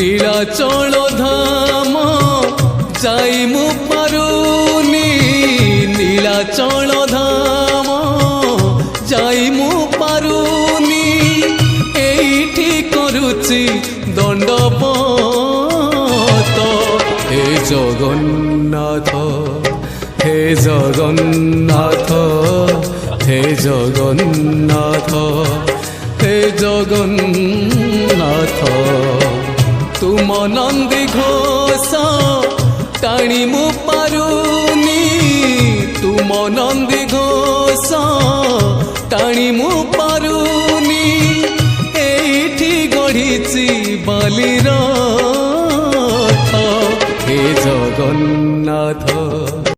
नीलाचल धाम जाई मु पारुनी नीलाचल धाम जाई मु पारुनी एठी करुची दंडवत हे जगन्नाथ हे जगन्नाथ हे जगन्नाथ हे जगन्नाथ तुम नंदी घोष टाणी मु पारुनी तुम नंदी घोष टाणी मु पारुनी एठी गढ़ी बाली रथ हे जगन्नाथ।